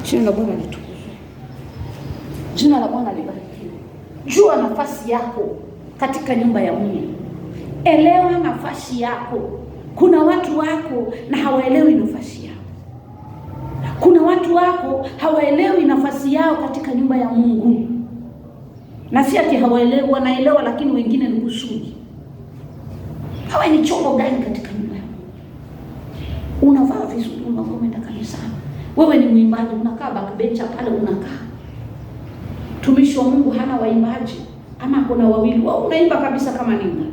Jina la Bwana litukuzwe. Jina la Bwana libarikiwe. Jua nafasi yako katika nyumba ya Mungu. Elewa nafasi yako. Kuna watu wako na hawaelewi nafasi yao. Kuna watu wako hawaelewi nafasi yao katika nyumba ya Mungu. Na si ati hawaelewi, wanaelewa, lakini wengine ni kusudi. Hawa ni chombo gani katika nyumba ya Mungu? Unavaa vizuri, unakwenda kanisani. Wewe ni mwimbaji, unakaa backbench pale unakaa. Tumishi wa Mungu hana waimbaji ama kuna wawili, wao unaimba kabisa kama nini.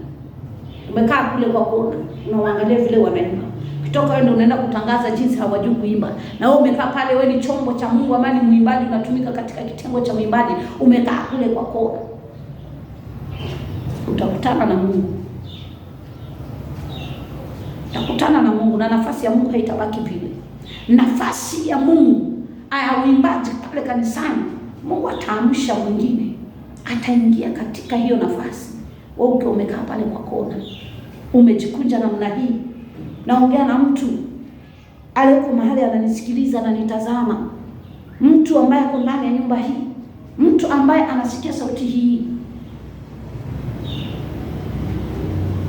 Umekaa kule kwa kona, unawaangalia vile wanaimba. Kutoka wewe ndio unaenda kutangaza jinsi hawajui kuimba. Na wewe umekaa pale, wewe ni chombo cha Mungu, amani mwimbaji, unatumika katika kitengo cha mwimbaji, umekaa kule kwa kona. Utakutana na Mungu. Utakutana na Mungu na nafasi ya Mungu haitabaki vile. Nafasi ya Mungu uimbaji pale kanisani, Mungu ataamsha mwingine, ataingia katika hiyo nafasi. Wewe ukiwa umekaa pale kwa kona, umejikunja namna hii, naongea na mtu aliyeko mahali ananisikiliza na nitazama, mtu ambaye ako ndani ya nyumba hii, mtu ambaye anasikia sauti hii.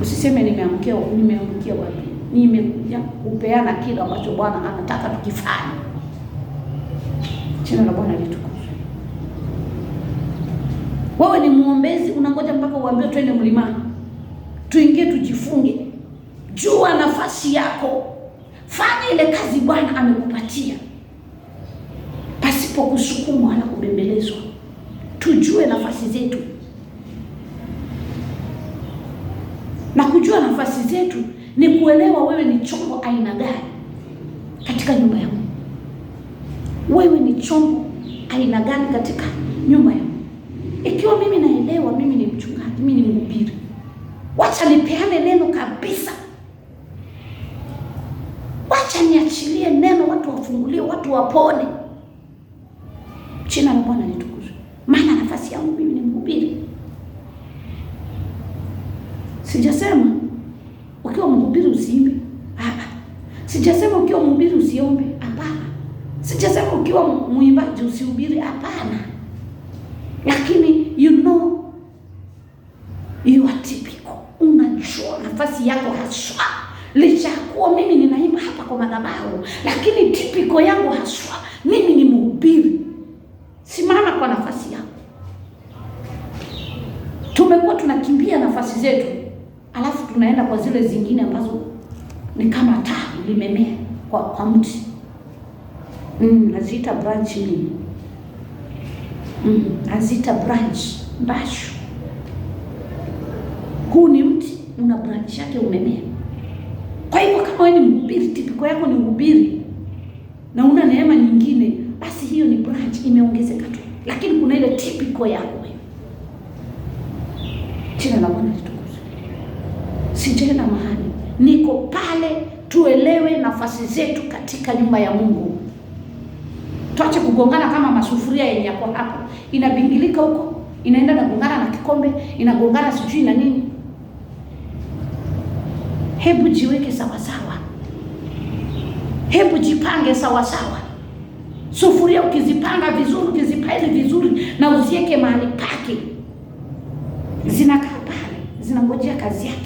Usiseme nimeamkia wapi. Nimekuja kupeana kile ambacho Bwana anataka tukifanye. Jina la Bwana litukuzwe. Wewe ni muombezi, unangoja mpaka uambiwe twende mlimani, tuingie tujifunge. Jua nafasi yako, fanya ile kazi Bwana amekupatia pasipo kusukumwa wala kubembelezwa. Tujue nafasi zetu, na kujua nafasi zetu ni kuelewa wewe ni chombo aina gani katika nyumba ya Mungu. Wewe ni chombo aina gani katika nyumba ya Mungu? Ikiwa mimi naelewa mimi ni mchungaji, mimi ni mhubiri, wacha nipeane neno kabisa. Wacha niachilie neno, watu wafungulie, watu wapone. Jina la Bwana litukuzwe. Maana nafasi yangu mimi ni mhubiri. Sijasema ukiwa mhubiri usiimbe. Sijasema ukiwa mhubiri usiombe. Hapana. Sijasema ukiwa mwimbaji usihubiri. Hapana. Lakini you are typical. Unajua nafasi yako haswa. Licha kuwa mimi ninaimba hapa kwa madhabahu, lakini typical yangu haswa mimi ni mhubiri. Simama kwa nafasi yako. Tumekuwa tunakimbia nafasi zetu, alafu tunaenda kwa zile zingine ambazo ni kama taa limemea kwa mti. Naziita branch mimi. Naziita branch mbashu. Huu ni mti, una branch yake umemea. Kwa hivyo kama wewe ni mhubiri, tipiko yako ni mhubiri na una neema nyingine, basi hiyo ni branch imeongezeka tu. Lakini kuna ile tipiko yako wewe. Jina la Bwana litukuzwe. Sijaenda mahali, niko pale. Tuelewe nafasi zetu katika nyumba ya Mungu. Tuache kugongana kama masufuria yenye yako hapo, inabingilika huko, inaenda na gongana na kikombe, inagongana sijui na nini. Hebu jiweke sawa sawa. Hebu jipange sawa sawa. Sufuria ukizipanga vizuri, ukizipaili vizuri na uziweke mahali pake, zinakaa pale, zinangojea kazi yake.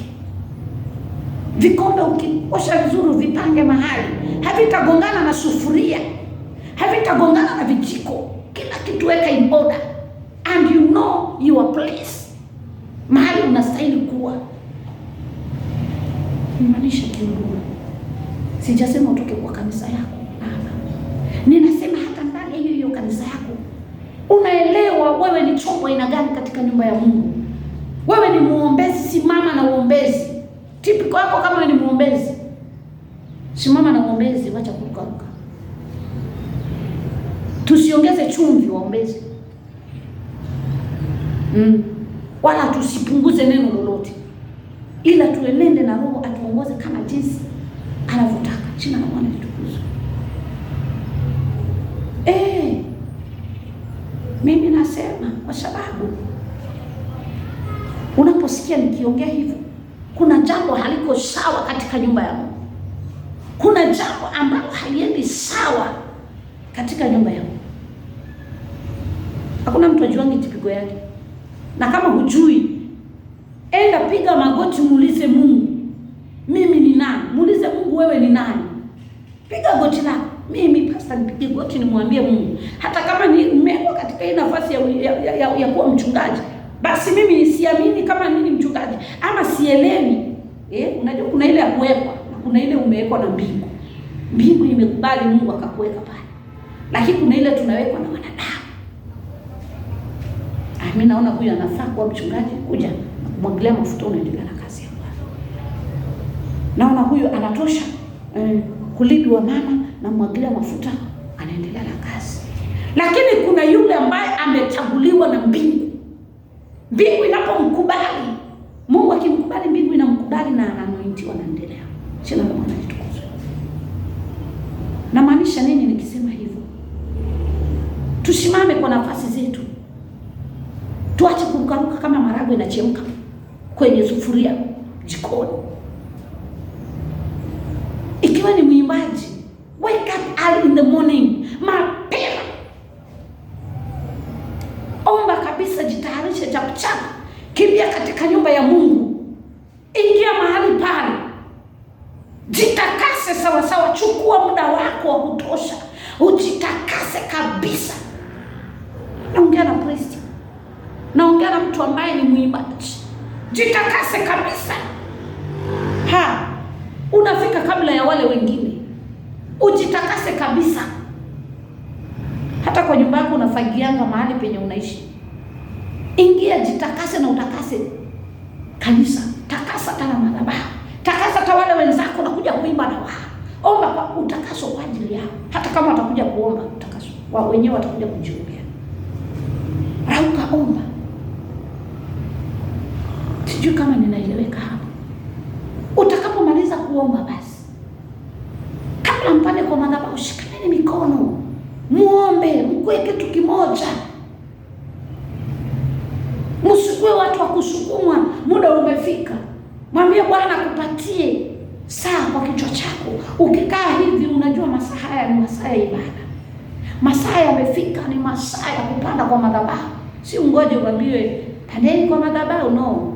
Vikombe ukiosha vizuri, vipange mahali, havitagongana na sufuria, havitagongana na vijiko. Kila kitu weka in order, and you know your place, mahali unastahili kuwa. Nimaanisha kiungu. Sijasema utoke kwa kanisa yako. Ninasema hata ndani ya hiyo kanisa yako unaelewa wewe ni chombo aina gani katika nyumba ya Mungu. Wewe ni muombezi, simama na uombezi. Tipiko yako kama wewe ni muombezi, simama na uombezi, wacha kurukaruka. Tusiongeze chumvi waombezi. Wala tusipunguze neno lolote, ila tuenende na Roho atuongoze kama jinsi anavyotaka. Jina la Bwana litukuzwe. Mimi nasema kwa sababu unaposikia nikiongea hivyo, kuna jambo haliko sawa katika nyumba ya Mungu. Kuna jambo ambalo haliendi sawa katika nyumba ya Mungu. Hakuna mtu ajuangi tipigo yake. Na kama hujui, enda piga magoti, muulize Mungu, mimi ni nani? Muulize Mungu, wewe ni nani? Piga goti lako. Mimi pastor, nipige goti nimwambie Mungu, hata kama nimekuwa katika hii nafasi ya kuwa mchungaji, basi mimi siamini kama nini mchungaji, ama sielewi. Unajua kuna ile ya kuwekwa na kuna ile umewekwa na mbingu. Mbingu imekubali Mungu akakuweka pale. Lakini kuna ile tunawekwa na wanadamu. Mimi naona huyu anafaa kuwa mchungaji, kuja kumwagilia mafuta, unaendelea na kazi ya Bwana. Naona huyu anatosha kulipi wa mama na mwagilia mafuta, anaendelea na kazi. Lakini kuna yule ambaye amechaguliwa na mbingu. Mbingu inapomkubali, Mungu akimkubali, mbingu inamkubali na anaanointiwa, anaendelea. Jina la Bwana litukuzwe. Namaanisha nini nikisema hivyo? Tusimame kwa nafasi zetu. Tuache kurukaruka kama maharagwe inachemka kwenye sufuria jikoni. Ikiwa ni mwimbaji, wake up early in the morning, mapema. Omba kabisa, jitayarishe chapuchapu, kimbia katika nyumba ya Mungu. Ingia mahali pale, jitakase sawa sawa, chukua muda wako wa kutosha, ujitakase kabisa. Naongea na priest, naongea na mtu ambaye ni mwimbaji. Jitakase kabisa. Unafika kabla ya wale wengine. Ujitakase kabisa. Hata kwa nyumba yako unafagianga mahali penye unaishi. Ingia, jitakase na utakase kanisa. Takasa hata madhabahu. Takasa hata wale wenzako na kuja kuimba na wao. Omba kwa utakaso kwa ajili yao. Hata kama watakuja kuomba utakaso, wao wenyewe watakuja kujiombea. Rauka, omba. Sijui kama ninaeleweka hapa. Utakapomaliza kuomba, basi kabla mpande kwa madhabahu, shikaneni mikono, muombe, mkue kitu kimoja. Msikue watu wa kusukumwa, muda umefika. Mwambie Bwana akupatie saa kwa kichwa chako. Ukikaa hivi unajua masaa haya ni masaa ya ibada. Masaa yamefika, ni masaa ya kupanda kwa madhabahu. Si ungoje uambiwe pandeni kwa madhabahu, no.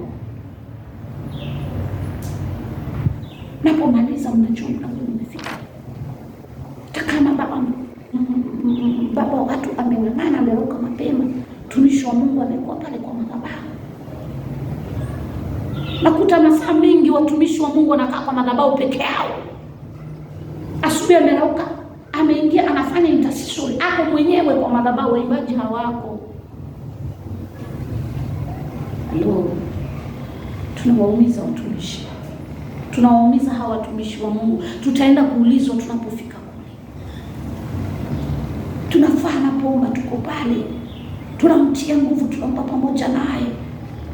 Napomaliza mnajua muda umefika. Kama baba watu ameng'ang'ana, ameruka mapema, tumishi wa Mungu amekuwa pale kwa madhabahu. Nakuta masaa mengi watumishi wa Mungu wanakaa kwa madhabahu peke yao. Asubuhi amerauka, ameingia, anafanya intercessory, ako mwenyewe kwa madhabahu, waimbaji hawako. Hello. Tunawaumiza watumishi. Tunawaumiza hawa watumishi wa Mungu. Tutaenda kuulizwa tunapofika kule. Tunafaa napoomba tuko pale, tunamtia nguvu, tunaomba pamoja naye.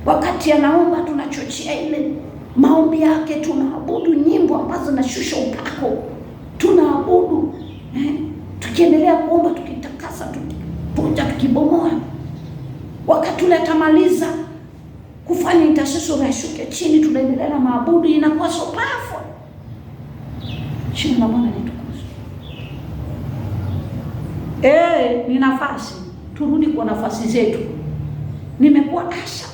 Wakati anaomba tunachochea ile maombi yake, tunaabudu nyimbo ambazo zinashusha upako. Tunaabudu, tukiendelea kuomba, tukitakasa, tukipunja, tukibomoa. Wakati ule atamaliza kufanya intercessory, ashuke chini, tunaendelea na maabudu, inakuwa so powerful. Jina la Bwana litukuzwe. Ni nafasi, turudi kwa nafasi zetu. Nimekuwa Asha,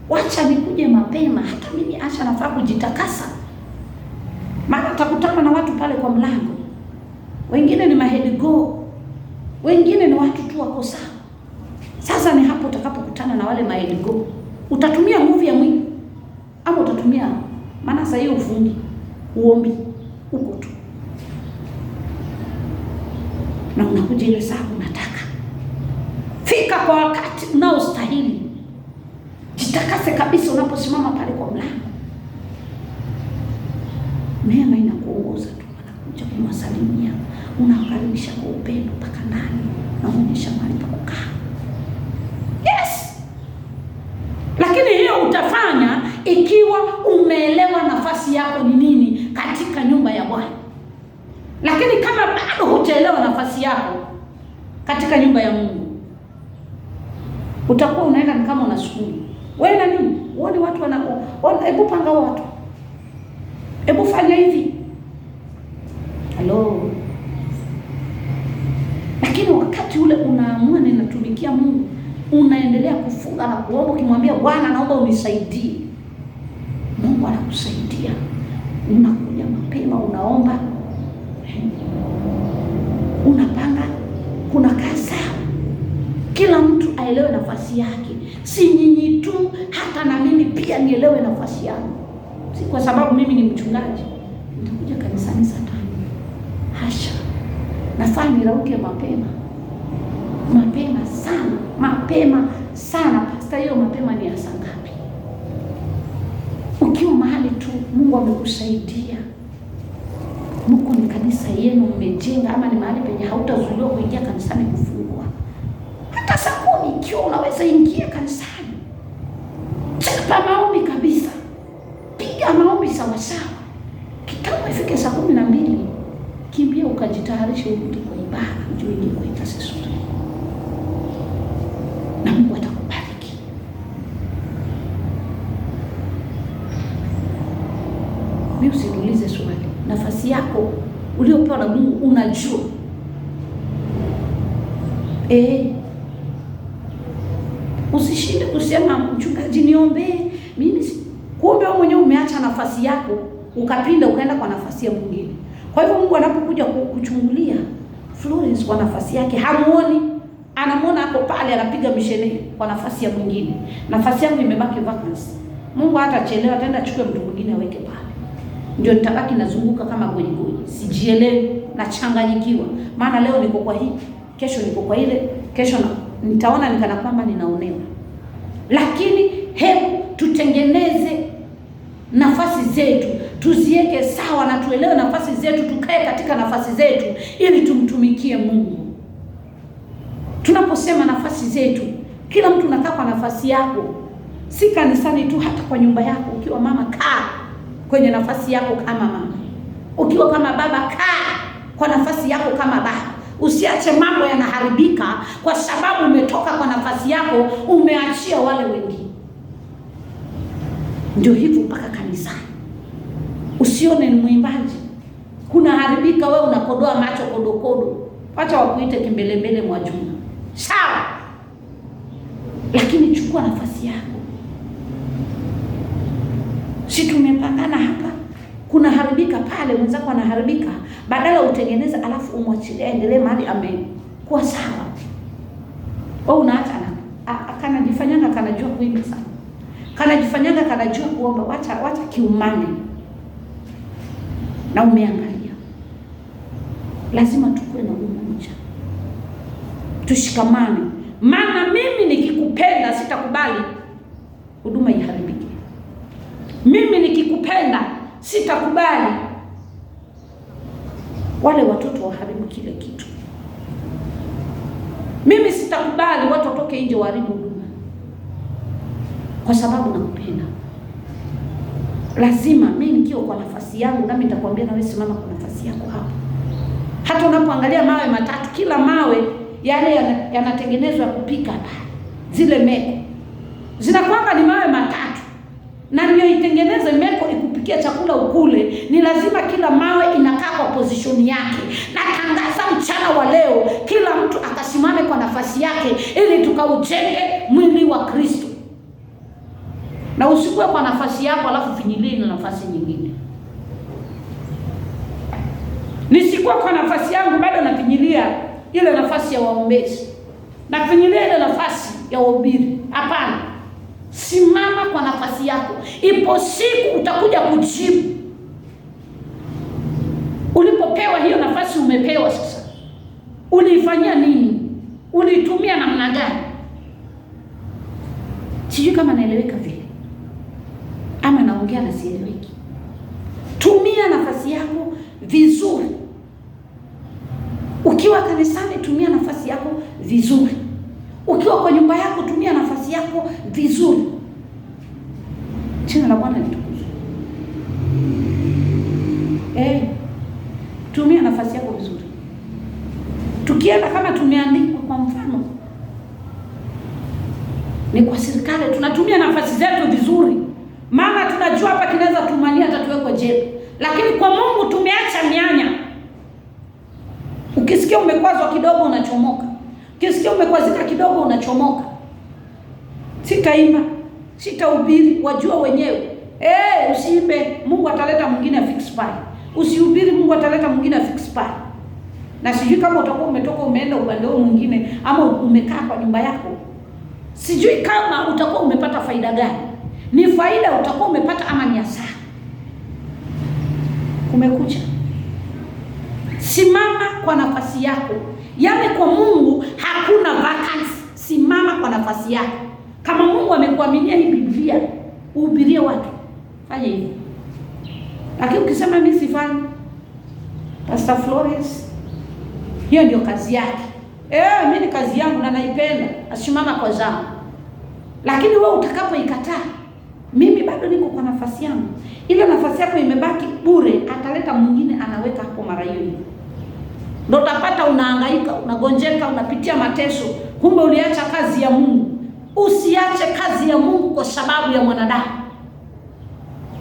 wacha nikuje mapema. Hata mimi Asha nafaa kujitakasa, maana utakutana na watu pale kwa mlango. Wengine ni mahead go, wengine ni watu tu wako sawa. Sasa ni hapo utakapokutana na wale mahead go, utatumia nguvu ya mwili ama utatumia, maana sasa hiyo ufungi, uombi uko tu, na unakuja ile saa unataka. Fika kwa wakati unaostahili. Jitakase kabisa unaposimama pale kwa mlango. Neema inakuongoza tu, anakuja kumwasalimia, unakaribisha kwa upendo mpaka ndani, na unaonyesha mahali pa kukaa. Yes. Lakini hiyo utafanya ikiwa umeelewa nafasi yako ni nini katika nyumba ya Bwana. Lakini kama bado hujaelewa nafasi yako katika nyumba ya Mungu, utakuwa unaenda ni kama unasukuma. Wewe na nini? Uone watu hebu panga watu. Hebu fanya hivi. Lakini wakati ule unaamua ninatumikia Mungu, unaendelea kufunga na kuomba, ukimwambia Bwana, naomba unisaidie, Mungu anakusaidia. Unakuja mapema, unaomba, unapanga, kuna kazi. Kila mtu aelewe nafasi yake, si nyinyi tu, hata na mimi pia nielewe nafasi yangu. Si kwa sababu mimi ni mchungaji nitakuja kanisani saa 5. Hasha, nafaa nirauke mapema sana. Pasta, hiyo mapema ni saa ngapi? Ukiwa mahali tu Mungu amekusaidia, Mungu ni kanisa yenu mmejenga, ama ni mahali penye hautazuiliwa kuingia kanisani kufungua, hata saa 10 ikiwa unaweza ingia kanisani, chapa maombi kabisa, piga maombi sawa sawa. Kitambo ifike saa 12, kimbia ukajitayarisha urudi kwa ibada, ujue kwa intercessory, na Mungu atakubariki. Mimi usiniulize swali, nafasi yako uliopewa na Mungu unajua. Usishinde kusema mchungaji niombee mimi. Kumbe wewe mwenyewe umeacha nafasi yako ukapinda ukaenda kwa nafasi ya mwingine. Kwa hivyo Mungu anapokuja kuchungulia Florence kwa nafasi yake, hamuoni, anamuona hapo pale anapiga mishene kwa nafasi ya mwingine. Nafasi yangu imebaki vacancy. Mungu hatachelewa, ataenda achukue mtu mwingine aweke pale. Ndio nitabaki nazunguka kama gojigoi, sijielewi, nachanganyikiwa. Maana leo niko kwa hii, kesho niko kwa ile, kesho nitaona nikana kwamba ninaonewa. Lakini hebu tutengeneze nafasi zetu, tuziweke sawa na tuelewe nafasi zetu, tukae katika nafasi zetu ili tumtumikie Mungu. Tunaposema nafasi zetu, kila mtu unakaa kwa nafasi yako, si kanisani tu, hata kwa nyumba yako. Ukiwa mama, kaa kwenye nafasi yako kama mama. Ukiwa kama baba, kaa kwa nafasi yako kama baba. Usiache mambo yanaharibika kwa sababu umetoka kwa nafasi yako, umeachia wale wengine. Ndio hivyo mpaka kanisani. Usione ni mwimbaji kuna haribika, wewe unakodoa macho kodokodo, acha wakuite kimbelembele mwa Juma, sawa, lakini chukua nafasi yako. Si tumepangana hapa, kuna haribika pale, mwenzako anaharibika, badala utengeneze alafu umwachilie endelee mahali amekuwa sawa. Wewe unaacha kanajifanyanga kanajua kuimba sana, kanajifanyanga kanajua kuomba, wacha kiumane. Na umeangalia, lazima tukue na umoja, tushikamane. Maana mimi nikikupenda sitakubali huduma iharibike. Mimi nikikupenda sitakubali wale watoto waharibu kile kitu. Mimi sitakubali watu watoke nje waharibu huduma, kwa sababu nakupenda. Lazima mimi nikiwa kwa nafasi yangu, nami nitakwambia na wewe simama kwa nafasi yako hapo. Hata unapoangalia mawe matatu, kila mawe yale yanatengenezwa kupika pale, zile meko zinakuanga ni mawe matatu, na ndio itengeneze meko ikupikia chakula ukule. Ni lazima kila mawe inakaa kwa position yake. Na tangaza mchana wa leo, kila mtu akasimame kwa nafasi yake ili tukaujenge mwili wa Kristo. Na usikue kwa nafasi yako alafu finyilie na nafasi nyingine. Nisikuwa kwa nafasi yangu bado nafinyilia ile nafasi ya waombezi, nafinyilia ile nafasi ya wahubiri. Hapana, simama kwa nafasi yako. Ipo siku utakuja kujibu. Ulipopewa hiyo nafasi, umepewa sasa, uliifanyia nini? Ulitumia namna gani? Sijui kama naeleweka vile ama naongea na sieleweki. Tumia nafasi yako vizuri. Ukiwa kanisani, tumia nafasi yako vizuri. Ukiwa kwa nyumba yako, tumia nafasi yako vizuri. Jina la Bwana litukuzwe. Tumia nafasi yako vizuri. Tukienda kama tumeandikwa, kwa mfano ni kwa serikali, tunatumia nafasi zetu vizuri. Maana tunajua hapa kinaweza tumania hata tuwekwe jela. Lakini kwa Mungu tumeacha mianya. Ukisikia umekwazwa kidogo unachomoka. Ukisikia umekwazika kidogo unachomoka. Sitaimba, sitahubiri, wajua wenyewe. Usiimbe, Mungu ataleta mwingine afix pale. Usihubiri, Mungu ataleta mwingine afix pale. Na sijui kama utakuwa umetoka umeenda upande huo mwingine ama umekaa kwa nyumba yako. Sijui kama utakuwa umepata faida gani. Ni faida utakuwa umepata ama ni hasara. Kumekucha. Simama kwa nafasi yako. Yaani kwa Mungu hakuna vacancy. Simama kwa nafasi yako. Kama Mungu amekuaminia hii Biblia, uhubirie watu, fanya hivyo. Lakini ukisema mimi sifanyi, Pastor Florence, hiyo ndio kazi yake. Mimi ni kazi yangu na naipenda, asimama kwa zangu. Lakini wewe utakapoikataa, mimi bado niko kwa nafasi yangu. Ile nafasi yako imebaki bure, ataleta mwingine anaweka hapo mara hiyo. Ndio utapata unahangaika, unagonjeka, unapitia mateso, kumbe uliacha kazi ya Mungu. Usiache kazi ya Mungu kwa sababu ya mwanadamu.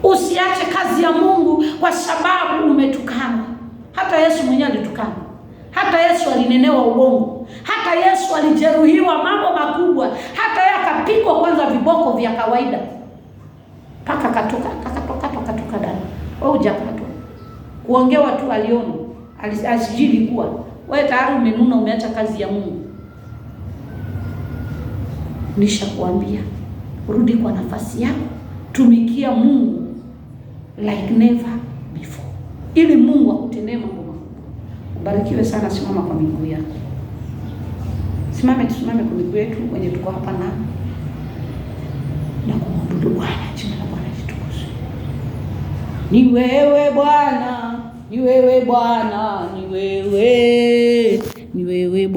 Usiache kazi ya Mungu kwa sababu umetukana. Hata Yesu mwenyewe alitukana. Hata Yesu alinenewa uongo. Hata Yesu alijeruhiwa mambo makubwa. Hata yeye akapigwa kwanza viboko vya kawaida. Paka katoka damu. Wewe hujapatwa. Kuongewa tu aliona. Asijili kuwa wewe tayari umenuna, umeacha kazi ya Mungu. Nishakuambia, rudi kwa nafasi yako, tumikia Mungu like never before, ili Mungu akutendee mambo makubwa. Ubarikiwe sana. Simama kwa miguu yako. Tusimame kwa miguu yetu wenye tuko hapa na kumwabudu Bwana. Jina la Bwana litukuzwe. Ni wewe Bwana, ni wewe Bwana, ni wewe Bwana.